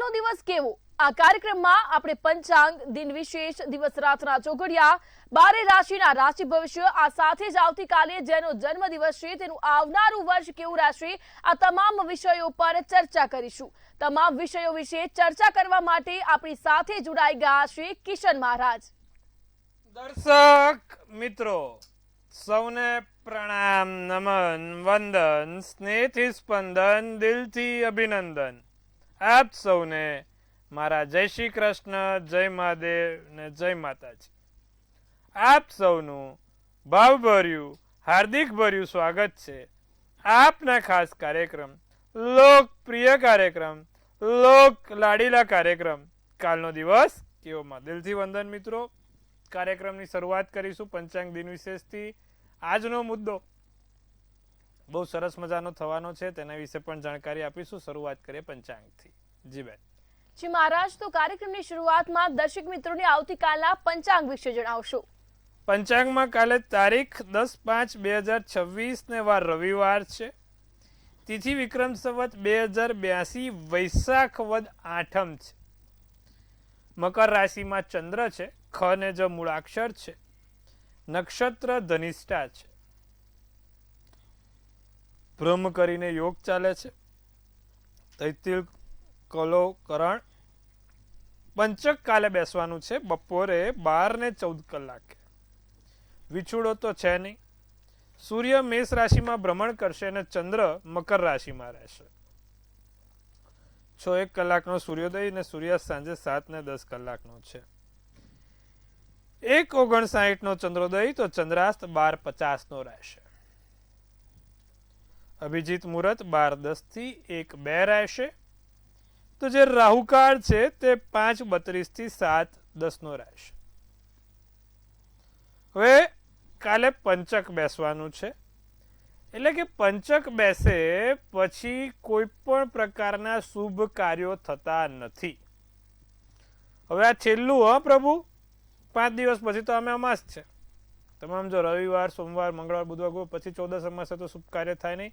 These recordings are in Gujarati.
કાલનો દિવસ કેવો? આ કાર્યક્રમમાં આપણે પંચાંગ, દિન વિશેષ, દિવસ રાતના ચોઘડિયા, 12 રાશિના રાશિ ભવિષ્ય, આ સાથે જ આવતીકાલે જેનો જન્મદિવસ છે તેનું આવનારું વર્ષ કેવું રહેશે, આ તમામ વિષયો પર ચર્ચા કરીશું. તમામ વિષયો વિશે ચર્ચા કરવા માટે આપણી સાથે જોડાઈ ગયા છે કિશન મહારાજ. દર્શક મિત્રો સૌને પ્રણામ, નમન, વંદન, સ્નેહથી સ્પંદન, દિલથી અભિનંદન. આપ સૌને મારા જય શ્રી કૃષ્ણ, જય મહાદેવ ને જય માતાજી. આપ સૌનું ભાવભર્યું હાર્દિક ભર્યું સ્વાગત છે આપના ખાસ કાર્યક્રમ, લોકપ્રિય કાર્યક્રમ, લોક લાડીલા કાર્યક્રમ કાલનો દિવસ કેવોમાં. દિલથી વંદન મિત્રો. કાર્યક્રમની શરૂઆત કરીશું પંચાંગ દિન વિશેષથી. આજનો મુદ્દો બહુ સરસ મજાનો થવાનો છે, તેના વિશે પણ જાણકારી આપીશું. શરૂઆત કરીએ પંચાંગથી. જી બેન. જી મહારાજ, તો કાર્યક્રમની શરૂઆતમાં દર્શક મિત્રોને આવતીકાલના પંચાંગ વિશે જણાવશો. પંચાંગમાં કાલે તારીખ 10/5/2026 ને વાર રવિવાર છે. તિથિ વિક્રમ સંવત 2082 વૈશાખ વદ આઠમ છે. મકર રાશિમાં ચંદ્ર છે. ખ ને જ મૂળાક્ષર છે. નક્ષત્ર ધનિષ્ઠા છે. બ્રહ્મ કરીને યોગ ચાલે છે. તૈતિલ કલો કરણ. પંચક કાલે બેસવાનું છે બપોરે 12:14 કલાકે. વિછુડો તો છે નહીં. સૂર્ય મેષ રાશિમાં ભ્રમણ કરશે અને ચંદ્ર મકર રાશિમાં રહેશે. 6:01 કલાકનો સૂર્યોદય અને સૂર્યાસ્ત સાંજે 7:10 કલાકનો છે. 1:59 નો ચંદ્રોદય તો ચંદ્રાસ્ત 12:50 નો રહેશે. અભિજીત મુહૂર્ત 12:10 થી 1:02 રહેશે. તો જે રાહુકાળ છે તે 5:32 થી 7:10 નો રહેશે. હવે કાલે પંચક બેસવાનું છે, એટલે કે પંચક બેસે પછી કોઈ પણ પ્રકારના શુભ કાર્યો થતા નથી. હવે આ છેલ્લું પ્રભુ 5 દિવસ પછી તો અમે અમાસ છે. તમામ જો રવિવાર, સોમવાર, મંગળવાર, બુધવાર, ગુરુ પછી 14 અમાસ તો શુભ કાર્ય થાય નહીં.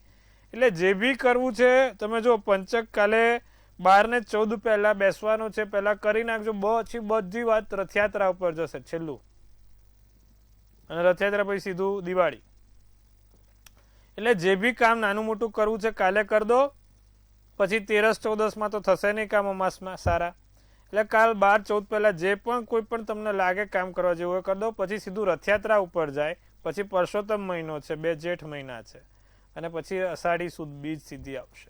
એટલે જે બી કરવું છે તમે જો પંચક કાલે 12:14 પહેલા બેસવાનું છે, પહેલા કરી નાખજો. પછી બધી વાત રથયાત્રા ઉપર જશે છેલ્લું, અને રથયાત્રા પછી સીધું દિવાળી. એટલે જે બી કામ નાનું મોટું કરવું છે કાલે કરી દો. પછી 13-14 તો થશે નહીં કામ અમાસમાં સારા. એટલે કાલ 12-14 પહેલા જે પણ કોઈ પણ તમને લાગે કામ કરવા જેવું હોય કરી દો. પછી સીધું રથયાત્રા ઉપર જાય. પછી પરસોત્તમ મહિનો છે, 2 જેઠ મહિના છે, અને પછી અષાઢી સુદ બીજ સીધી આવશે.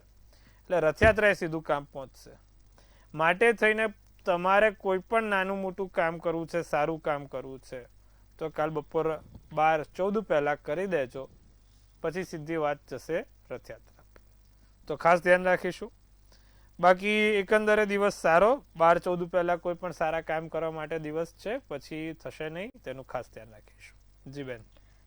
એટલે રથયાત્રાએ સીધું કામ પહોંચશે. માટે થઈને તમારે કોઈ પણ નાનું મોટું કામ કરવું છે, સારું કામ કરવું છે, તો કાલ બપોર 12-14 પહેલા કરી દેજો. પછી સીધી વાત જશે રથયાત્રા. તો ખાસ ધ્યાન રાખીશું. બાકી એકંદરે દિવસ સારો. 12-14 પહેલા કોઈ પણ સારા કામ કરવા માટે દિવસ છે, પછી થશે નહીં, તેનું ખાસ ધ્યાન રાખીશું. જી બેન.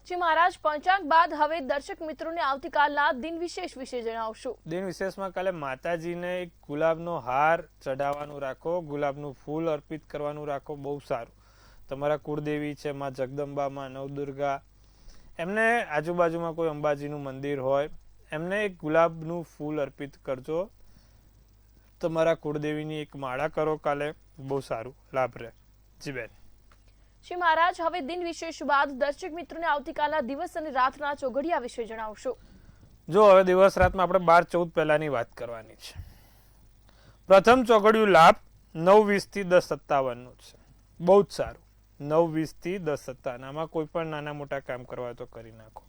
જી મહારાજ, પંચાંગ બાદ હવે દર્શક મિત્રોને આવતીકાલના દિન વિશેષ વિશે જણાવશો. દિન વિશેષમાં કાલે માતાજીને એક ગુલાબનો હાર ચઢાવવાનું રાખો, ગુલાબનું ફૂલ અર્પિત કરવાનું રાખો. બહુ સારું. તમારા કુળદેવી છે માં જગદંબા, માં નવદુર્ગા, એમને આજુબાજુમાં કોઈ અંબાજીનું મંદિર હોય, એમને એક ગુલાબનું ફૂલ અર્પિત કરજો. તમારા કુળદેવીની એક માળા કરો કાલે, બહુ સારું લાભ રહે. જી બેન. શ્રી મહારાજ, હવે દિન વિશેષ બાદ દર્શક મિત્રોને આવતીકાલના દિવસ અને રાતના ચોઘડિયા વિશે જણાવશો. જો હવે દિવસ રાતમાં આપણે 12-14 પહેલાની વાત કરવાની છે. પ્રથમ ચોઘડિયું લાભ 9:20 થી 10:57 નું છે. બહુ જ સારું. 9:20 થી 10:57. આમાં કોઈ પણ નાના મોટા કામ કરવા તો કરી નાખો.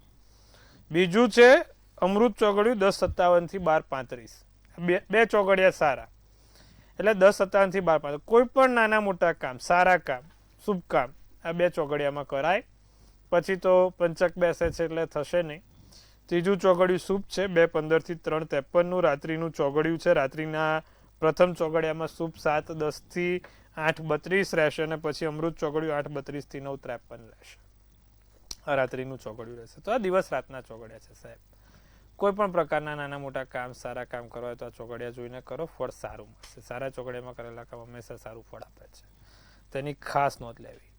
બીજું છે અમૃત ચોઘડિયું 10:57 થી 12:35. બે ચોઘડિયા સારા. એટલે 10:57 થી 12:35 કોઈ પણ નાના મોટા કામ, સારા કામ, શુભ કામ આ 2 ચોઘડિયામાં કરાય. પછી તો પંચક બેસે છે એટલે થશે નહીં. ત્રીજું ચોઘડિયું શુભ છે 2:15 થી 3:53 નું રાત્રિનું ચોઘડિયું છે. રાત્રિના પ્રથમ ચોઘડિયામાં શુભ 7:10 થી 8:32 રહેશે, અને પછી અમૃત ચોઘડિયું 8:32 થી 9:53 રહેશે. આ રાત્રિનું ચોઘડિયું રહેશે. તો આ દિવસ રાતના ચોઘડિયા છે સાહેબ. કોઈ પણ પ્રકારના નાના મોટા કામ, સારા કામ કરવા હોય તો આ ચોઘડિયા જોઈને કરો, ફળ સારું મળશે. સારા ચોઘડિયામાં કરેલા કામ હંમેશા સારું ફળ આપે છે, તેની ખાસ નોંધ લેવી.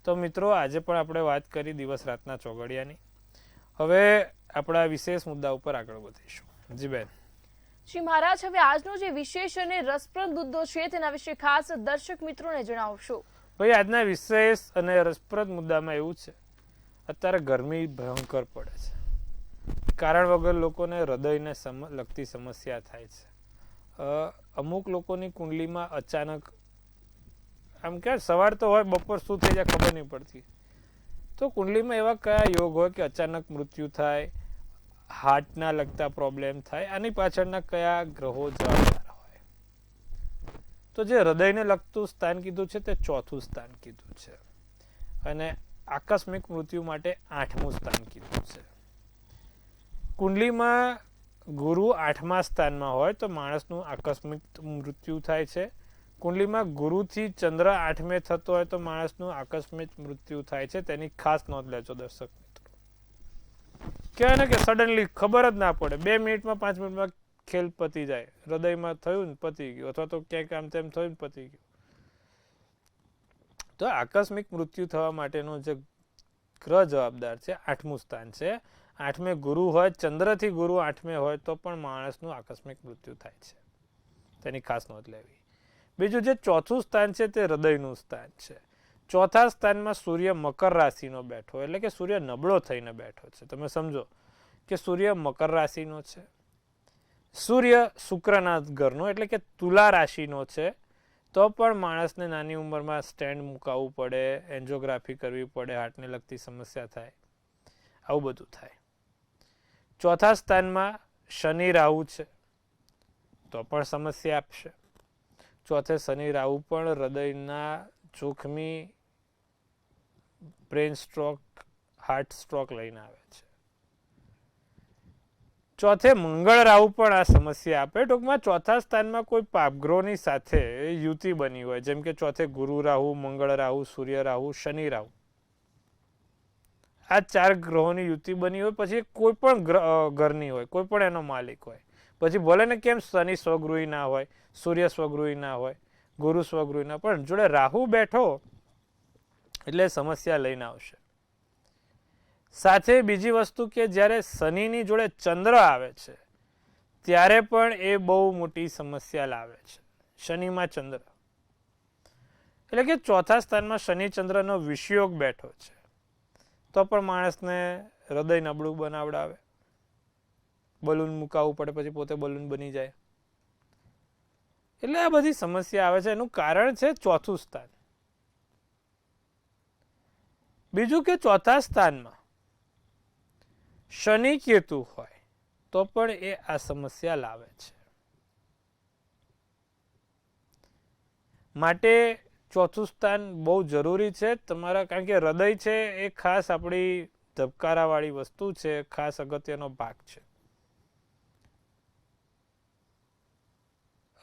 તો મિત્રો, આજે પણ આપણે વાત કરી દિવસ રાતના ચોઘડિયાની. હવે આપણા વિશેષ મુદ્દા ઉપર આગળ વધીશું. જી બેન. શ્રી મહારાજ, હવે આજનો જે વિશેષ અને રસપ્રદ મુદ્દો છે તેના વિશે ખાસ દર્શક મિત્રોને જણાવશો. ભાઈ, આજના વિશેષ અને રસપ્રદ મુદ્દામાં એવું છે, અત્યારે ગરમી ભયંકર પડે છે. કારણ વગર લોકોને હૃદયને લગતી સમસ્યા થાય છે. અમુક લોકોની કુંડલીમાં અચાનક આમ કે સવાર તો હોય, બપોર શું થઈ જાય ખબર નહીં પડતી. તો કુંડલીમાં એવા કયા યોગ હોય કે અચાનક મૃત્યુ થાય, હાર્ટના લગતા પ્રોબ્લેમ થાય, આની પાછળના કયા ગ્રહો જવાબદાર હોય? તો જે હૃદયને લગતું સ્થાન કીધું છે તે 4થું સ્થાન કીધું છે, અને આકસ્મિક મૃત્યુ માટે 8મું સ્થાન કીધું છે. કુંડલીમાં ગુરુ 8મા સ્થાનમાં હોય તો માણસનું આકસ્મિક મૃત્યુ થાય છે. કુંડલીમાં ગુરુથી ચંદ્ર 8મે થતો હોય તો માણસનું આકસ્મિક મૃત્યુ થાય છે. તેની ખાસ નોંધ લેજો દર્શક મિત્રો. કહેવાય ને કે સડનલી ખબર જ ના પડે, 2 મિનિટમાં 5 મિનિટમાં ખેલ પતી જાય. હૃદયમાં થયું ને પતી ગયું, અથવા તો ક્યાંક આમ તેમ થયું ને પતી ગયું. તો આકસ્મિક મૃત્યુ થવા માટેનો જે ગ્રહ જવાબદાર છે 8મું સ્થાન છે. 8મે ગુરુ હોય, ચંદ્રથી ગુરુ 8મે હોય તો પણ માણસનું આકસ્મિક મૃત્યુ થાય છે. તેની ખાસ નોંધ લેવી. બીજું જે 4થું સ્થાન છે તે હૃદયનું સ્થાન છે. 4થા સ્થાનમાં સૂર્ય મકર રાશિનો બેઠો, એટલે કે સૂર્ય નબળો થઈને બેઠો છે. તમે સમજો કે સૂર્ય મકર રાશિનો છે, સૂર્ય શુક્રના ઘરનો એટલે કે તુલા રાશિનો છે, તો પણ માણસને નાની ઉંમરમાં સ્ટેન્ડ મુકાવવું પડે, એન્જિયોગ્રાફી કરવી પડે, હાર્ટને લગતી સમસ્યા થાય, આવું બધું થાય. 4થા સ્થાનમાં શનિ રાહુ છે તો પણ સમસ્યા આપશે. 4થે શનિ રાહુ પણ હૃદયના જોખમી બ્રેન સ્ટ્રોક, હાર્ટ સ્ટ્રોક લઈને આવે છે. 4થે મંગળ રાહુ પણ આ સમસ્યા આપે. ટૂંકમાં 4થા સ્થાનમાં કોઈ પાપગ્રહોની સાથે યુતિ બની હોય, જેમ કે 4થે ગુરુ રાહુ, મંગળ રાહુ, સૂર્ય રાહુ, શનિ રાહુ, આ 4 ગ્રહોની યુતિ બની હોય, પછી કોઈ પણ ઘરની હોય, કોઈ પણ એનો માલિક હોય, પછી ભલે ને કેમ શનિ સ્વગૃહી ના હોય, સૂર્ય સ્વગૃહી ના હોય, ગુરુ સ્વગૃહી ના, પણ જોડે રાહુ બેઠો એટલે સમસ્યા લઈને આવશે. સાથે બીજી વસ્તુ કે જ્યારે શનિની જોડે ચંદ્ર આવે છે ત્યારે પણ એ બહુ મોટી સમસ્યા લાવે છે. શનિમાં ચંદ્ર એટલે કે 4થા સ્થાનમાં શનિ ચંદ્રનો વિષયોગ બેઠો છે તો પણ માણસને હૃદય નબળું બનાવડાવે, બલૂન મુકાવવું પડે, પછી પોતે બલૂન બની જાય. એટલે આ બધી સમસ્યા આવે છે. એનું કારણ છે 4થું સ્થાન. બીજું કે 4થા સ્થાનમાં શનિ કેતુ હોય તો પણ એ આ સમસ્યા લાવે છે. માટે 4થું સ્થાન બહુ જરૂરી છે તમારા, કારણ કે હૃદય છે એ ખાસ આપણી ધબકારાવાળી વસ્તુ છે, ખાસ અગત્યનો ભાગ છે.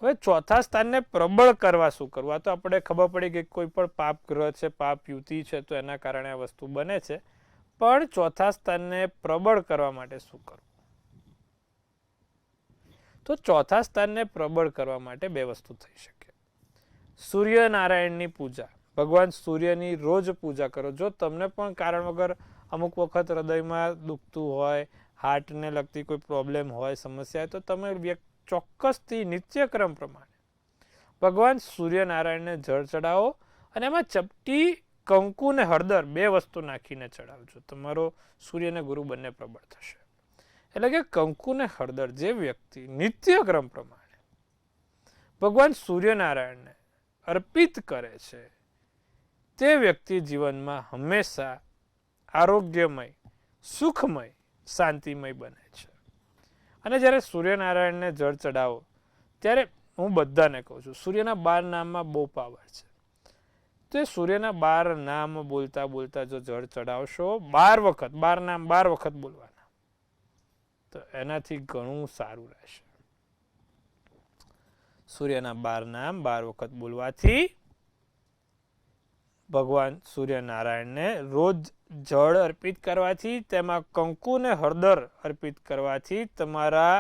હવે 4થા સ્થાનને પ્રબળ કરવા શું કરવું? આ તો આપણે ખબર પડી કે કોઈ પણ પાપ ગ્રહ છે, પાપ યુતિ છે, તો એના કારણે આ વસ્તુ બને છે. પણ 4થા સ્થાનને પ્રબળ કરવા માટે શું કરવું? તો 4થા સ્થાનને પ્રબળ કરવા માટે 2 વસ્તુ થઈ શકે. સૂર્યનારાયણની પૂજા, ભગવાન સૂર્યની રોજ પૂજા કરો. જો તમને પણ કારણ વગર અમુક વખત હૃદયમાં દુખતું હોય, હાર્ટને લગતી કોઈ પ્રોબ્લેમ હોય, સમસ્યા હોય, તો તમે ચોક્કસથી નિત્યક્રમ પ્રમાણે ભગવાન સૂર્યનારાયણને જળ ચડાવો, અને એમાં ચપટી કંકુ ને હળદર 2 વસ્તુ નાખીને ચડાવજો. તમારો સૂર્ય અને ગુરુ બંને પ્રબળ થશે. એટલે કે કંકુ ને હળદર જે વ્યક્તિ નિત્યક્રમ પ્રમાણે ભગવાન સૂર્યનારાયણને અર્પિત કરે છે તે વ્યક્તિ જીવનમાં હંમેશા આરોગ્યમય, સુખમય, શાંતિમય બને છે. અને જ્યારે સૂર્યનારાયણને જળ ચડાવો ત્યારે હું બધાને કહું છું, સૂર્યના 12 નામમાં બહુ પાવર છે. તો એ સૂર્યના 12 નામ બોલતા બોલતા જો જળ ચડાવશો 12 વખત, 12 નામ 12 વખત બોલવાના, તો એનાથી ઘણું સારું રહેશે. સૂર્યના 12 નામ 12 વખત બોલવાથી ભગવાન સૂર્યનારાયણને રોજ જળ અર્પિત કરવાથી, તેમાં કંકુ ને હળદર અર્પિત કરવાથી તમારા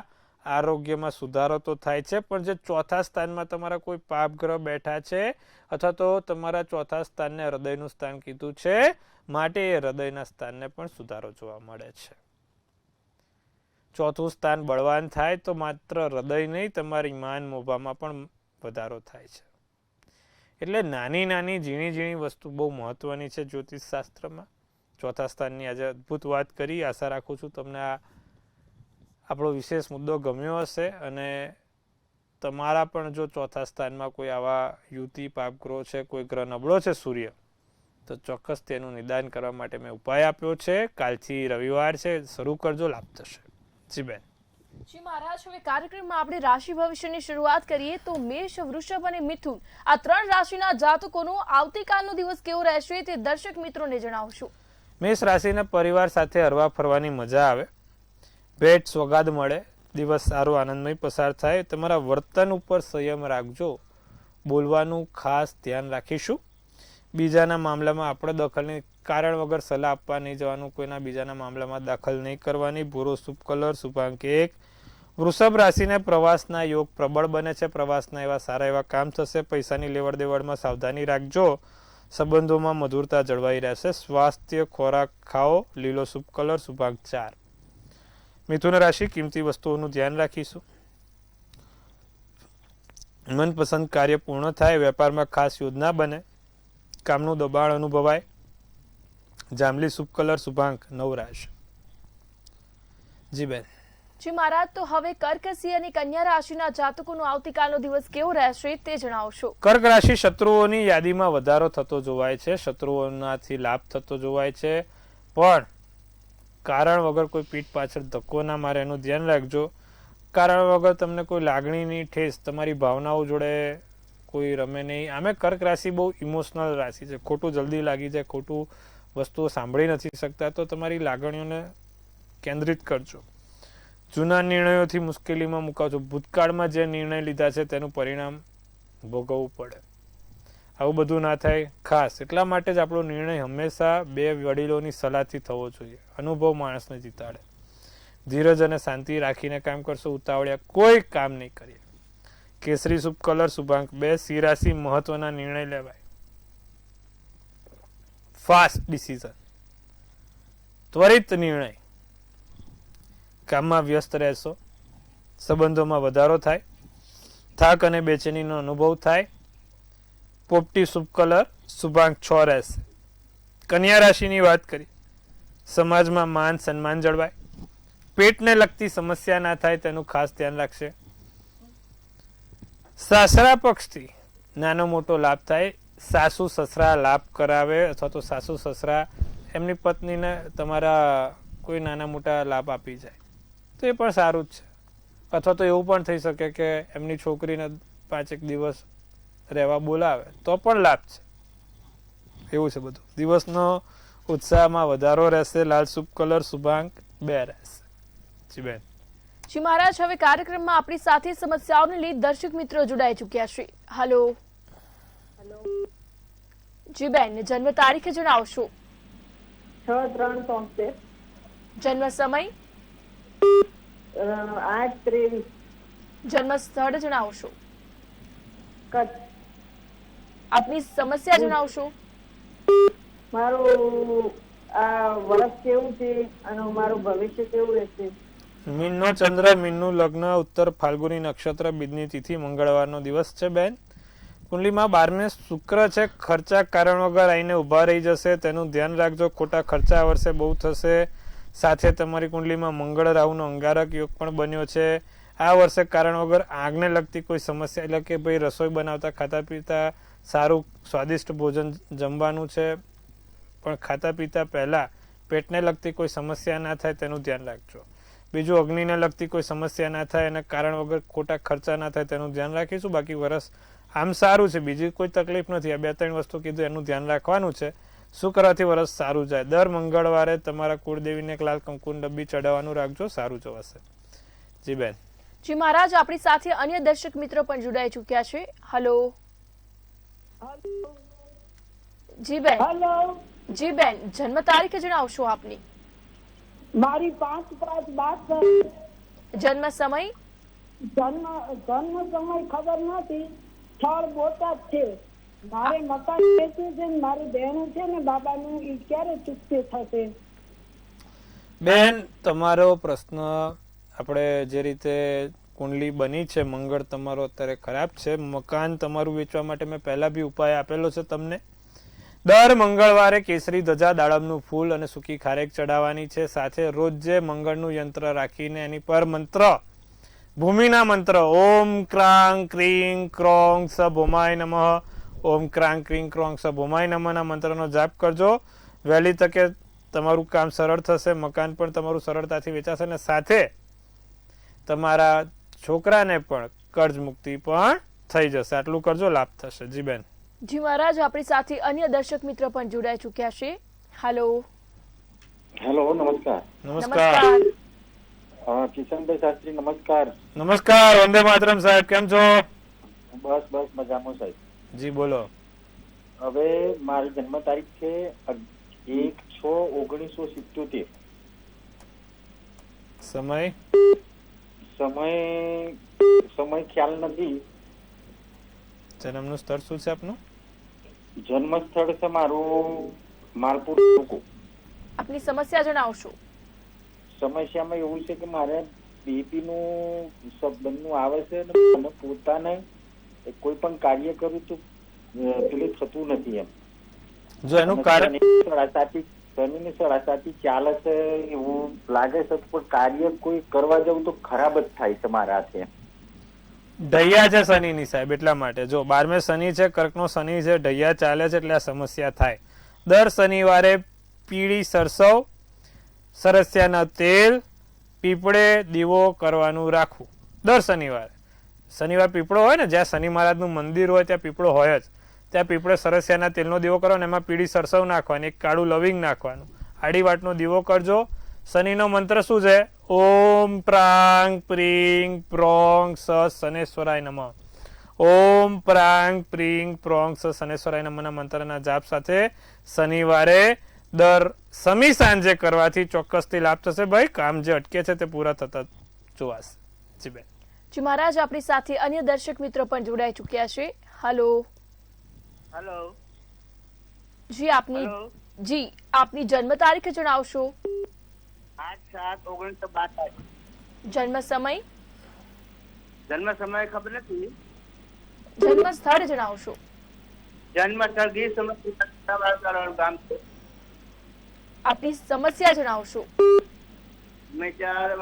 આરોગ્યમાં સુધારો તો થાય છે, પણ જે 4થા સ્થાનમાં તમારા કોઈ પાપ ગ્રહ બેઠા છે, અથવા તો તમારા 4થા સ્થાનને હૃદયનું સ્થાન કીધું છે, માટે એ હૃદયના સ્થાનને પણ સુધારો જોવા મળે છે. ચોથું સ્થાન બળવાન થાય તો માત્ર હૃદય નહીં, તમારી માન મોભામાં પણ વધારો થાય છે. એટલે નાની નાની ઝીણી ઝીણી વસ્તુ બહુ મહત્વની છે જ્યોતિષ શાસ્ત્રમાં. ચોથા સ્થાનની આજે અદ્ભુત વાત કરી. આશા રાખું છું તમને આ આપણો વિશેષ મુદ્દો ગમ્યો હશે, અને તમારા પણ જો ચોથા સ્થાનમાં કોઈ આવા યુતિ પાપગ્રહ છે, કોઈ ગ્રહ નબળો છે સૂર્ય, તો ચોક્કસ તેનું નિદાન કરવા માટે મેં ઉપાય આપ્યો છે. કાલથી રવિવાર છે, શરૂ કરજો, લાભ થશે. જી બેન. જી મહારાજ, હવે કાર્યક્રમમાં આપણે રાશિ ભવિષ્યની શરૂઆત કરીએ તો મેષ, વૃષભ અને મિથુન આ 3 રાશિના જાતકોનો આવતીકાલનો દિવસ કેવો રહેશે તે દર્શક મિત્રોને જણાવશો. મેષ રાશિના પરિવાર સાથે હરવા ફરવાની મજા આવે, ભેટ સોગાદ મળે, દિવસ સારો આનંદમય પસાર થાય. તમારા વર્તન ઉપર સંયમ રાખજો, બોલવાનું ખાસ ધ્યાન રાખીશું. બીજાના મામલામાં આપણે દખલની કારણ વગર સલાહ આપવા નહીં જવાનું, કોઈના બીજાના મામલામાં દાખલ નહીં કરવાની. ભૂરો શુભ કલર, શુભાંક 1. વૃષભ રાશિને પ્રવાસના યોગ પ્રબળ બને છે, પ્રવાસના એવા સારા એવા કામ થશે. પૈસાની લેવડ દેવડમાં સાવધાની રાખજો, સંબંધોમાં મધુરતા જળવાઈ રહેશે. સ્વાસ્થ્ય, ખોરાક ખાઓ, લીલો શુભ કલર, શુભાંક 4. મિથુન રાશિ કિંમતી વસ્તુઓનું ધ્યાન રાખીશું. મનપસંદ કાર્ય પૂર્ણ થાય, વેપારમાં ખાસ યોજના બને, કામનું દબાણ અનુભવાય. જાંબલી શુભ કલર, શુભાંક 9 રાશિ. જી બેન. જી મહારાજ, તો હવે કર્ક રાશિ અને કન્યા રાશિના જાતકોનો આવતીકાલનો દિવસ કેવો રહેશે તે જણાવશો. કર્ક રાશિ શત્રુઓની યાદીમાં વધારો થતો જોવાય છે, શત્રુઓનાથી લાભ થતો જોવાય છે, પણ કારણ વગર કોઈ પીઠ પાછળ ધક્કો ના મારે એનું ધ્યાન રાખજો. કારણ વગર તમને કોઈ લાગણીની ઠેસ તમારી ભાવનાઓ જોડે કોઈ રમે નહીં. આમે કર્ક રાશિ બહુ ઇમોશનલ રાશિ છે, ખોટું જલ્દી લાગી જાય, ખોટું વસ્તુઓ સાંભળી નથી શકતા, તો તમારી લાગણીઓને કેન્દ્રિત કરજો. જૂના નિર્ણયોથી મુશ્કેલીમાં મુકાવજો. ભૂતકાળમાં જે નિર્ણય લીધા છે તેનું પરિણામ ભોગવવું પડે. આવું બધું ના થાય ખાસ એટલા માટે જ આપણો નિર્ણય હંમેશા 2 વડીલોની સલાહથી થવો જોઈએ. અનુભવ માણસને જીતાડે. ધીરજ અને શાંતિ રાખીને કામ કરશો, ઉતાવળિયા કોઈ કામ નહીં કરીએ. કેસરી શુભ કલર, શુભાંક 2. સિંહ રાશિ મહત્વના નિર્ણય લેવાય, ફાસ્ટ ડિસિઝન, ત્વરિત નિર્ણય. કામમાં વ્યસ્ત રહેશો, સંબંધોમાં વધારો થાય, થાક અને બેચેનીનો અનુભવ થાય. પોપટી શુભ કલર, શુભાંક 6 રહેશે. કન્યા રાશિની વાત કરી, સમાજમાં માન સન્માન જળવાય, પેટને લગતી સમસ્યા ના થાય તેનું ખાસ ધ્યાન રાખશે. સાસરા પક્ષથી નાનો મોટો લાભ થાય, સાસુ સસરા લાભ કરાવે, અથવા તો સાસુ સસરા એમની પત્નીને તમારા કોઈ નાના મોટા લાભ આપી જાય તો એ પણ સારું જ છે. અથવા તો એવું પણ થઈ શકે કે એમની છોકરીને 5 દિવસ રહેવા બોલાવે તો પણ લાભ છે. એવું છે બધું. દિવસનો ઉત્સાહમાં વધારો રહેશે. લાલ શુભ કલર, શુભાંક 2 રહેશે. જી બેન. જી મહારાજ, હવે કાર્યક્રમમાં આપણી સાથે સમસ્યાઓને લઈ દર્શક મિત્રો જોડાઈ ચૂક્યા છે. હેલો. જી બેન, જન્મ તારીખ જણાવશો. 6/3/73. જન્મ સમય. 8/23. જન્મ સ્થળ જણાવશો. કચ્છ. આપની સમસ્યા જણાવશો. મારું આ વર્ષ કેવું છે અને મારું ભવિષ્ય કેવું રહેશે. મીનનો ચંદ્ર, મીનનું લગ્ન, ઉત્તર ફાલ્ગુની નક્ષત્ર, બીજની તિથિ, મંગળવારનો દિવસ છે બેન. કુંડલીમાં 12મે શુક્ર છે, ખર્ચા કારણ વગર આવીને ઊભા રહી જશે, તેનું ધ્યાન રાખજો. ખોટા ખર્ચા આ વર્ષે બહુ થશે. સાથે તમારી કુંડલીમાં મંગળ રાહુનો અંગારક યોગ પણ બન્યો છે. આ વર્ષે કારણ વગર આગને લગતી કોઈ સમસ્યા, એટલે કે ભાઈ રસોઈ બનાવતા ખાતા પીતા સારું સ્વાદિષ્ટ ભોજન જમવાનું છે, પણ ખાતા પીતા પહેલાં પેટને લગતી કોઈ સમસ્યા ના થાય તેનું ધ્યાન રાખજો. બીજું અગ્નિને લગતી કોઈ સમસ્યા ના થાય અને કારણ વગર ખોટા ખર્ચા ના થાય તેનું ધ્યાન રાખીશું. બાકી વરસ આમ સારું છે, બીજી કોઈ તકલીફ નથી. આ 2-3 વસ્તુ કીધું એનું ધ્યાન રાખવાનું છે. શું કરવાથી વરસ સારું જાય? દર મંગળવારે તમારા કુળદેવીને એક લાલ કંકુની ડબ્બી ચડાવવાનું રાખજો, સારું જવાશે. જી બેન. જી મહારાજ, આપણી સાથે અન્ય દર્શક મિત્રો પણ જોડાઈ ચૂક્યા છે. હેલો. જી બેન. હેલો. જી બેન, જન્મ તારીખ જણાવશો આપની. મારી 5/5/12. જન્મ સમય. જન્મ સમય ખબર નથી. સ્થળ બોટાદ છે. મારે મકાન વેચવું છે. મારી બહેનું છે ને બાબાનું, એ ક્યારે ચૂકતે થશે? બેન, તમારો પ્રશ્ન આપણે જે રીતે કુંડલી બની છે, મંગળ તમારો અત્યારે ખરાબ છે. મકાન તમારું વેચવા માટે મેં પહેલા બી ઉપાય આપેલો છે તમને. દર મંગળવારે કેસરી ધજા, દાડમનું ફૂલ અને સૂકી ખારેક ચડાવવાની છે. સાથે રોજે મંગળનું યંત્ર રાખીને એની પર મંત્ર, ભૂમિના મંત્ર ઓમ ક્રાંગ ક્રીંગ ક્રોંગ સ ભૂમાય નમઃ, ઓમ ક્રાંગ ક્રીંગ ક્રોંગ સ ભૂમાય નમઃના મંત્રનો જાપ કરજો. વહેલી તકે તમારું કામ સરળ થશે, મકાન પણ તમારું સરળતાથી વેચાશે અને સાથે તમારા છોકરાને પણ કર્જ મુક્તિ પણ થઈ જશે. આટલું કરજો, લાભ થશે. જી બેન. જી મહારાજ, આપણી સાથે અન્ય દર્શક મિત્ર પણ જોડાઈ ચૂક્યા છે. હેલો. હેલો, નમસ્કાર. નમસ્કાર. કિશનભાઈ શાસ્ત્રી, નમસ્કાર. નમસ્કાર. વંદે માતરમ સાહેબ, કેમ છો? બસ બસ મજામાં સાહેબ. જી બોલો. હવે મારી જન્મ તારીખ છે 1/6/1977. સમય સમય ખ્યાલ નથી. જન્મનું સ્થળ શું છે આપનું? જન્મ સ્થળ છે મારું માલપુર. આપની સમસ્યા જણાવશો. સમસ્યામાં એવું છે કે મારે બીપી નું શબ્દનું આવે છે અને મને પોતાને કોઈ પણ કાર્ય કરું તો પેલું થતું નથી. એમ જો એનું કારણ શનિની સળાસાથી ચાલે છે એવું લાગે છે, પણ કાર્ય કોઈ કરવા જવું તો ખરાબ જ થાય છે મારાથી. ઢૈયા છે શનિની સાહેબ, એટલા માટે. જો 12મે શનિ છે, કર્કનો શનિ છે, ઢૈયા ચાલે છે એટલે આ સમસ્યા થાય. દર શનિવારે પીળી સરસવ, સરસિયાના તેલ, પીપળે દીવો કરવાનું રાખવું. દર શનિવારે. શનિવાર પીપળો હોય ને, જ્યાં શનિ મહારાજનું મંદિર હોય ત્યાં પીપળો હોય જ. ત્યાં પીપળે સરસિયાના તેલનો દીવો કરવાનો, એમાં પીળી સરસવ નાખવાની, એક કાળું લવિંગ નાખવાનું, આડી વાટનો દીવો કરજો. શનિનો મંત્ર શું છે? ઓમ પ્રાંગ પ્રીંગ પ્રોંગ સ શનેશ્વરાય નમઃ. ઓમ પ્રાંગ પ્રીંગ પ્રોંગ સ શનેશ્વરાય નમઃના મંત્રના જાપ સાથે શનિવારે દર સમી સાંજે કરવાથી ચોક્કસથી લાભ થશે. ભાઈ, કામ જે અટકે છે તે પૂરા થતા જોવાશે. જી બેન. જી મહારાજ, આપણી સાથે અન્ય દર્શક મિત્રો પણ જોડાઈ ચૂક્યા છે. હેલો. હેલો. જી આપની જન્મ તારીખ જણાવશો. 8/7/1962. જન્મ સમય? જન્મ સમય ખબર નથી. જન્મ સ્થળ જણાવશો. જન્મ સ્થળ ગીર સોમનાથ ગામ છે. આપની સમસ્યા જણાવશો.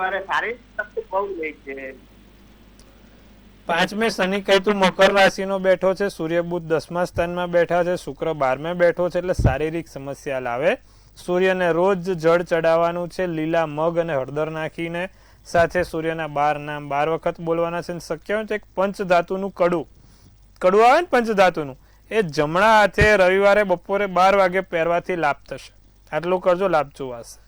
મારે સારી તકલીફ બહુ રહી છે. 5મે શનિ કેતુ મકર રાશિનો બેઠો છે, સૂર્ય બુધ 10મા સ્થાનમાં બેઠા છે, શુક્ર 12મે બેઠો છે, એટલે શારીરિક સમસ્યા લાવે. સૂર્યને રોજ જળ ચડાવવાનું છે, લીલા મગ અને હળદર નાખીને. સાથે સૂર્યના 12 નામ 12 વખત બોલવાના છે. શક્ય હોય તો એક પંચધાતુનું કડું આવે ને, પંચધાતુનું, એ જમણા હાથે રવિવારે બપોરે 12 વાગે પહેરવાથી લાભ થશે. આટલું કરજો, લાભ જોવાશે.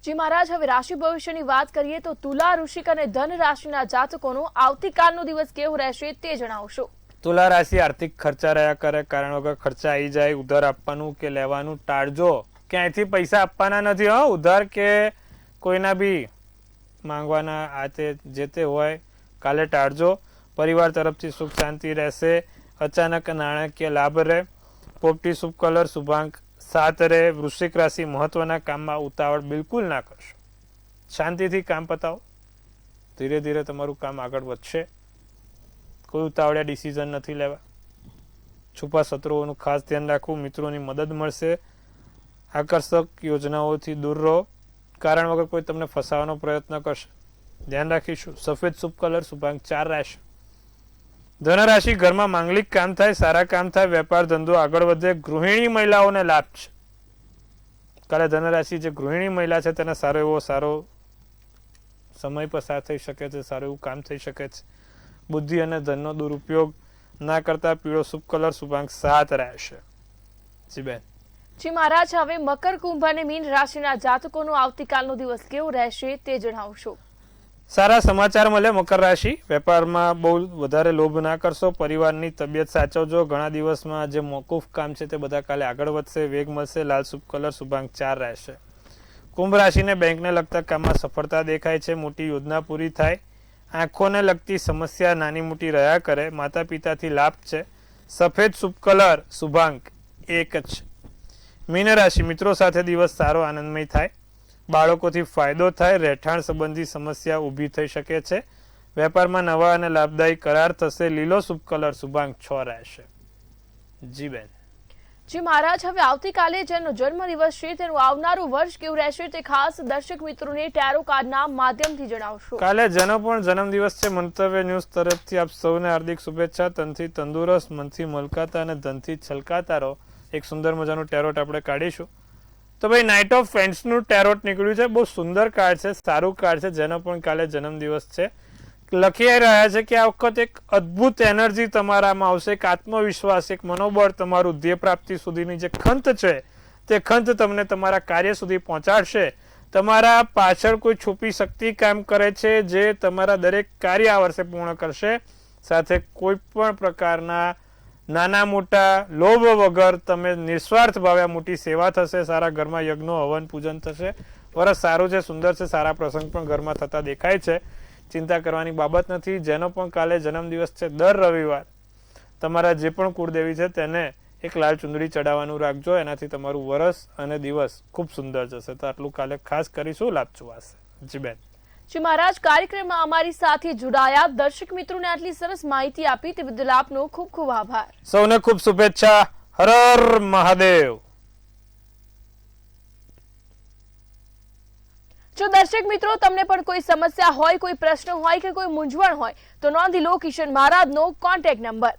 જી મહારાજ, હવે રાશિ ભવિષ્યની વાત કરીએ તો તુલા, વૃશ્ચિક અને ધન રાશિના જાતકોનો આવતીકાલનો દિવસ કેવો રહેશે તે જણાવશો. તુલા રાશિ આર્થિક ખર્ચા રહ્યા કરે, કારણ વગર ખર્ચા આવી જાય. ઉધાર આપવાનું કે લેવાનું ટાળજો. ક્યાંયથી પૈસા આપવાના નથી હો, ઉધાર કે કોઈના બી માંગવાના. આ તે જે તે હોય કાલે ટાળજો. પરિવાર તરફથી સુખ શાંતિ રહેશે. અચાનક નાણાકીય લાભ રહે. પોપટી શુભ કલર, શુભાંક 7 રહે. વૃશ્ચિક રાશિ મહત્વના કામમાં ઉતાવળ બિલકુલ ના કરશો. શાંતિથી કામ પતાવો. ધીરે ધીરે તમારું કામ આગળ વધશે. કોઈ ઉતાવળિયા ડિસિઝન નથી લેવા. છુપા શત્રુઓનું ખાસ ધ્યાન રાખવું. મિત્રોની મદદ મળશે. આકર્ષક યોજનાઓથી દૂર રહો. કારણ વગર કોઈ તમને ફસાવાનો પ્રયત્ન કરશે, ધ્યાન રાખીશું. સફેદ શુભ કલર, શુભાંક 4 રહેશે. ધનરાશિ ઘરમાં માંગલિક કામ થાય, સારા કામ થાય, વેપાર ધંધો આગળ વધે. ગૃહિણી મહિલાઓને લાભ છે. કાલે ધનરાશિ જે ગૃહિણી મહિલા છે તેને સારો સમય પસાર થઈ શકે છે, સારું એવું કામ થઈ શકે છે. બુદ્ધિ અને ધનનો દુરુપયોગ ના કરતા પીળો શુભ કલર, શુભાંક 7 રહેશે. જી બેન. જી મહારાજ, હવે મકર, કુંભ અને મીન રાશિના જાતકોનો આવતીકાલનો દિવસ કેવો રહેશે તે જણાવશો. સારા સમાચાર મળે. મકર રાશિ વેપારમાં બહુ વધારે લોભ ના કરશો. પરિવારની તબિયત સાચવજો. ઘણા દિવસમાં જે મોકૂફ કામ છે તે બધા કાલે આગળ વધશે. વેગ મળશે. લાલ શુભ કલર, શુભાંક 4 રહેશે. કુંભ રાશિને બેંકને લગતા કામમાં સફળતા દેખાય છે. મોટી યોજના પૂરી થાય. આંખોને લગતી સમસ્યા નાની મોટી રહ્યા કરે. માતા પિતાથી લાભ છે. સફેદ શુભ કલર, શુભાંક 1 છે. મીન રાશિ મિત્રો સાથે દિવસ સારો આનંદમય થાય. બાળકોથી ફાયદો થાય, રહેઠાણ સંબંધી સમસ્યા ઊભી થઈ શકે છે, વેપારમાં નવા અને લાભદાયી કરાર થશે, લીલો શુભ કલર શુભાંક 6 રહેશે. જી બેન. જી મહારાજ, હવે આવતીકાલે જેનો જન્મદિવસ છે તેનું આવનારું વર્ષ કેવું રહેશે તે ખાસ દર્શક મિત્રોને ટેરો કાર્ડના માધ્યમથી જણાવશો. કાલે જેનો પણ જન્મદિવસ છે, મંતવ્ય ન્યૂઝ તરફથી આપ સૌને હાર્દિક શુભેચ્છા. તનથી તંદુરસ્ત, મનથી મલકાતા અને ધનથી છલકાતા રહો. એક સુંદર મજાનું ટેરોટ આપણે કાઢીશું. તો ભાઈ, નાઇટ ઓફ ફ્રેન્ડ્સનું ટેરોટ નીકળ્યું છે. બહુ સુંદર કાર્ડ છે, સારું કાર્ડ છે. જેનો પણ કાલે જન્મદિવસ છે, લખી રહ્યા છે કે આ વખત એક અદ્ભુત એનર્જી તમારામાં આવશે, એક આત્મવિશ્વાસ, એક મનોબળ તમારું ધ્યેય પ્રાપ્તિ સુધીની જે ખંત છે તે ખંત તમને તમારા કાર્ય સુધી પહોંચાડશે. તમારા પાછળ કોઈ છુપી શક્તિ કામ કરે છે જે તમારા દરેક કાર્ય આ વર્ષે પૂર્ણ કરશે. સાથે કોઈ પણ પ્રકારના નાના મોટા લોભ વગર તમે નિસ્વાર્થ ભાવે મોટી સેવા થશે. સારા ઘરમાં યજ્ઞો, હવન, પૂજન થશે. વરસ સારું છે, સુંદર છે, સારા પ્રસંગ પણ ઘરમાં થતા દેખાય છે. ચિંતા કરવાની બાબત નથી. જેનો પણ કાલે જન્મદિવસ છે, દર રવિવાર તમારા જે પણ કુળદેવી છે તેને એક લાલ ચુંદડી ચડાવવાનું રાખજો. એનાથી તમારું વરસ અને દિવસ ખૂબ સુંદર જશે. તો આટલું કાલે ખાસ કરીશું. લાભ છુવાશે. જી બેન. જી મહારાજ, કાર્યક્રમમાં અમારી સાથે જોડાયા દર્શક મિત્રોને આટલી સરસ માહિતી આપી તે બદલ આપનો ખૂબ ખૂબ આભાર. સૌને ખૂબ શુભેચ્છા. હર હર મહાદેવ. જો દર્શક મિત્રો તમને પણ કોઈ સમસ્યા હોય, કોઈ પ્રશ્ન હોય કે કોઈ મૂંઝવણ હોય તો નોંધી લો કિશન મહારાજનો કોન્ટેક્ટ નંબર